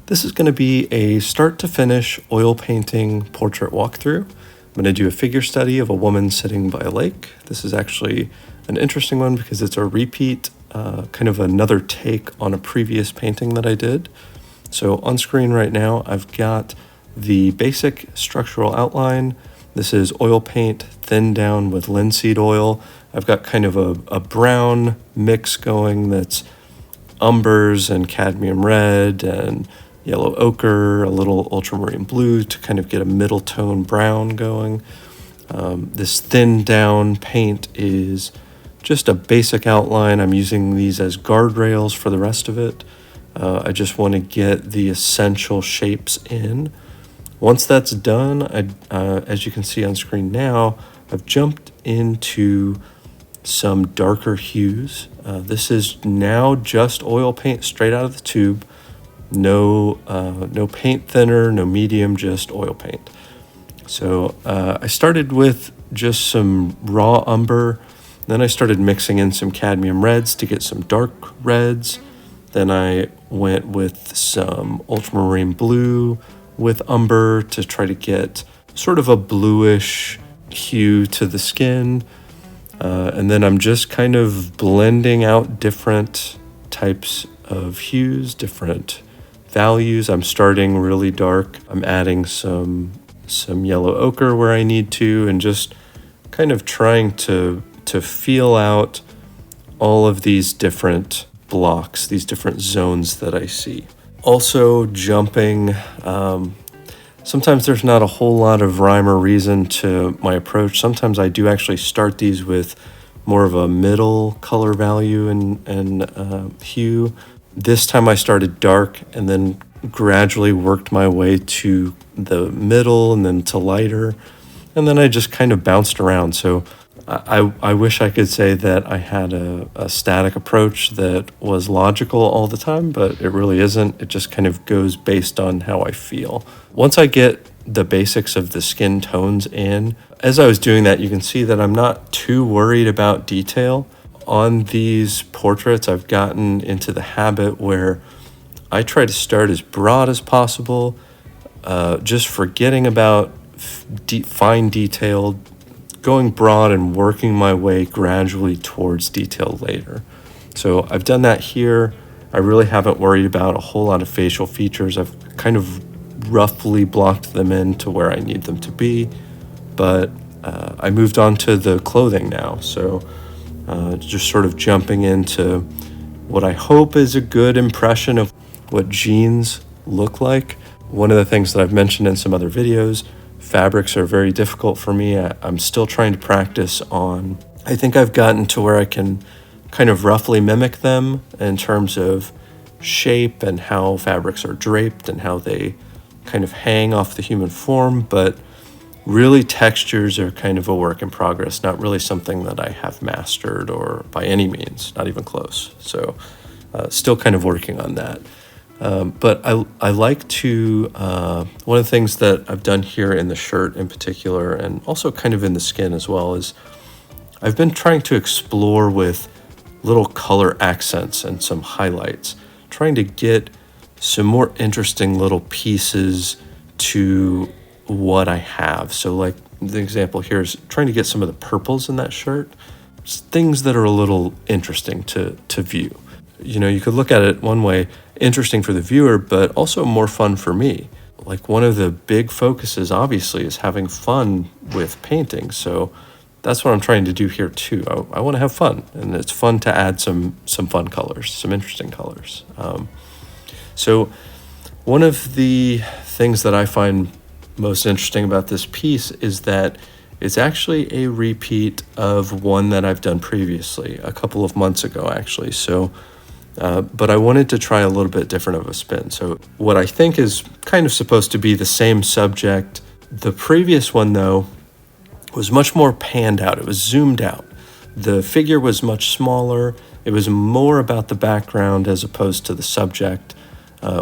This is going to be a start to finish oil painting portrait walkthrough. I'm going to do a figure study of a woman sitting by a lake. This is actually an interesting one because it's a repeat, kind of another take on a previous painting that I did. So on screen right now, I've got the basic structural outline. This is oil paint thinned down with linseed oil. I've got kind of a brown mix going that's umbers and cadmium red and yellow ochre, a little ultramarine blue to kind of get a middle tone brown going. This thinned down paint is just a basic outline. I'm using these as guardrails for the rest of it. I just want to get the essential shapes in. Once that's done, as you can see on screen now, I've jumped into some darker hues. This is now just oil paint straight out of the tube. No paint thinner, no medium, just oil paint. So I started with just some raw umber. Then I started mixing in some cadmium reds to get some dark reds. Then I went with some ultramarine blue with umber to try to get sort of a bluish hue to the skin. And then I'm just kind of blending out different types of hues, different values. I'm starting really dark. I'm adding some yellow ochre where I need to, and just kind of trying to feel out all of these different blocks, these different zones that I see. Also jumping, sometimes there's not a whole lot of rhyme or reason to my approach. Sometimes I do actually start these with more of a middle color value and hue. This time I started dark and then gradually worked my way to the middle and then to lighter. And then I just kind of bounced around. So I wish I could say that I had a static approach that was logical all the time, but it really isn't. It just kind of goes based on how I feel. Once I get the basics of the skin tones in, as I was doing that, you can see that I'm not too worried about detail. On these portraits, I've gotten into the habit where I try to start as broad as possible, just forgetting about fine detail, going broad and working my way gradually towards detail later. So I've done that here. I really haven't worried about a whole lot of facial features. I've kind of roughly blocked them in to where I need them to be, but I moved on to the clothing now. So just sort of jumping into what I hope is a good impression of what jeans look like. One of the things that I've mentioned in some other videos, fabrics are very difficult for me. I'm still trying to practice on, I think I've gotten to where I can kind of roughly mimic them in terms of shape and how fabrics are draped and how they kind of hang off the human form, but really textures are kind of a work in progress, not really something that I have mastered or by any means, not even close. So still kind of working on that. But I like to, one of the things that I've done here in the shirt in particular, and also kind of in the skin as well, is I've been trying to explore with little color accents and some highlights, trying to get some more interesting little pieces to what I have. So like the example here is trying to get some of the purples in that shirt, things that are a little interesting to view. You know, you could look at it one way, interesting for the viewer, but also more fun for me. Like one of the big focuses obviously is having fun with painting. So that's what I'm trying to do here too. I want to have fun, and it's fun to add some fun colors, some interesting colors. So one of the things that I find most interesting about this piece is that it's actually a repeat of one that I've done previously, a couple of months ago actually. So, but I wanted to try a little bit different of a spin. So what I think is kind of supposed to be the same subject. The previous one though was much more panned out. It was zoomed out. The figure was much smaller. It was more about the background as opposed to the subject,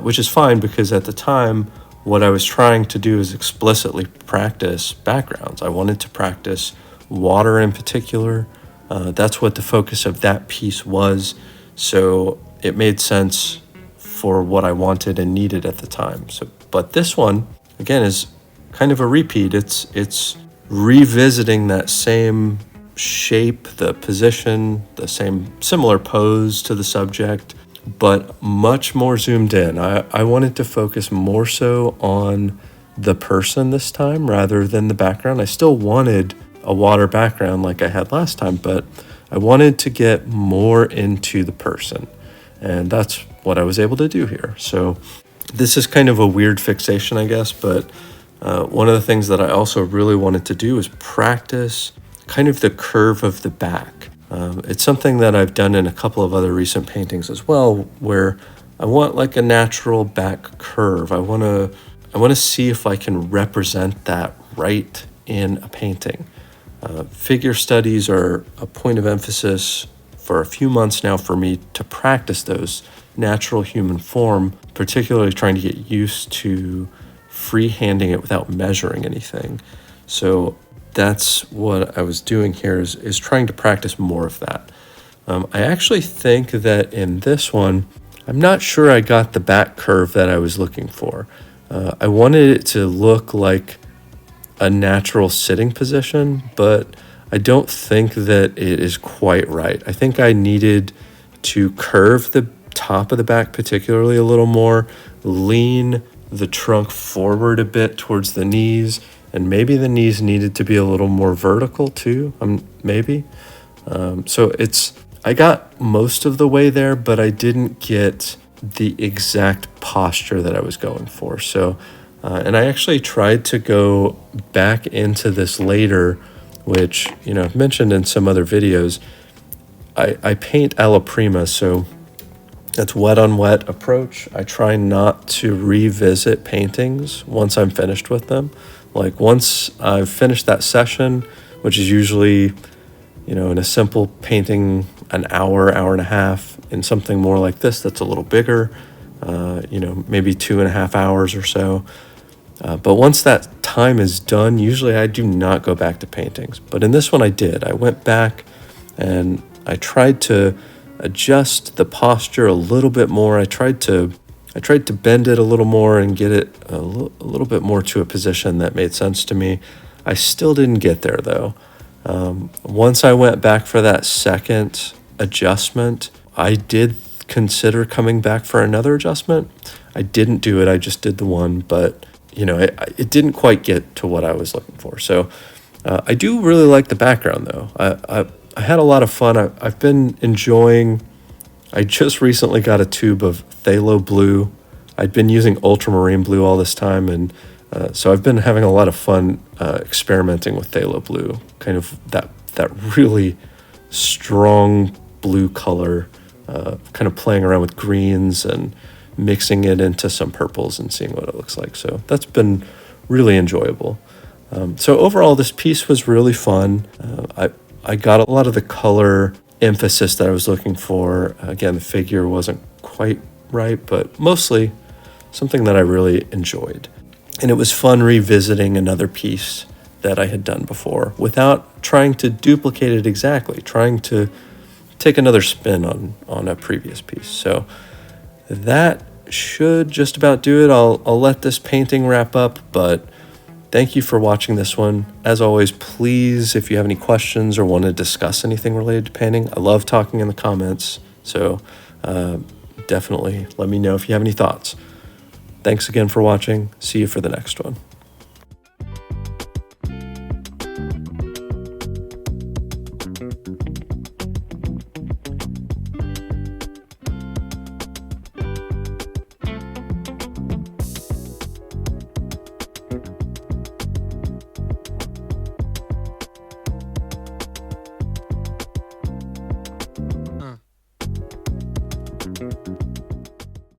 which is fine because at the time, what I was trying to do is explicitly practice backgrounds. I wanted to practice water in particular. That's what the focus of that piece was. So it made sense for what I wanted and needed at the time. So, but this one, again, is kind of a repeat. It's revisiting that same shape, the position, the same similar pose to the subject, but much more zoomed in. I wanted to focus more so on the person this time rather than the background. I still wanted a water background like I had last time, but I wanted to get more into the person. And that's what I was able to do here. So this is kind of a weird fixation, I guess, but one of the things that I also really wanted to do is practice kind of the curve of the back. It's something that I've done in a couple of other recent paintings as well, where I want like a natural back curve. I want to see if I can represent that right in a painting. Figure studies are a point of emphasis for a few months now for me to practice those natural human form, particularly trying to get used to freehanding it without measuring anything. So that's what I was doing here is trying to practice more of that. I actually think that in this one, I'm not sure I got the back curve that I was looking for. I wanted it to look like a natural sitting position, but I don't think that it is quite right. I think I needed to curve the top of the back particularly a little more, lean the trunk forward a bit towards the knees, and maybe the knees needed to be a little more vertical too, maybe. So I got most of the way there, but I didn't get the exact posture that I was going for. So, and I actually tried to go back into this later, which, I've mentioned in some other videos. I paint alla prima, so that's wet on wet approach. I try not to revisit paintings once I'm finished with them. Like once I've finished that session, which is usually, in a simple painting, an hour, hour and a half, in something more like this that's a little bigger, maybe 2.5 hours or so. But once that time is done, usually I do not go back to paintings. But in this one I did. I went back and I tried to adjust the posture a little bit more. I tried to bend it a little more and get it a little bit more to a position that made sense to me. I still didn't get there though. Once I went back for that second adjustment, I did consider coming back for another adjustment. I didn't do it. I just did the one, but it didn't quite get to what I was looking for. So I do really like the background though. I had a lot of fun. I've been enjoying, I just recently got a tube of Phthalo blue. I'd been using Ultramarine blue all this time, and so I've been having a lot of fun experimenting with Phthalo blue, kind of that really strong blue color, kind of playing around with greens and mixing it into some purples and seeing what it looks like. So that's been really enjoyable. So overall, this piece was really fun. I got a lot of the color emphasis that I was looking for. Again, the figure wasn't quite right, but mostly something that I really enjoyed. And it was fun revisiting another piece that I had done before without trying to duplicate it exactly, trying to take another spin on a previous piece. So that should just about do it. I'll let this painting wrap up, but thank you for watching this one. As always, please, if you have any questions or want to discuss anything related to painting, I love talking in the comments. So definitely let me know if you have any thoughts. Thanks again for watching. See you for the next one.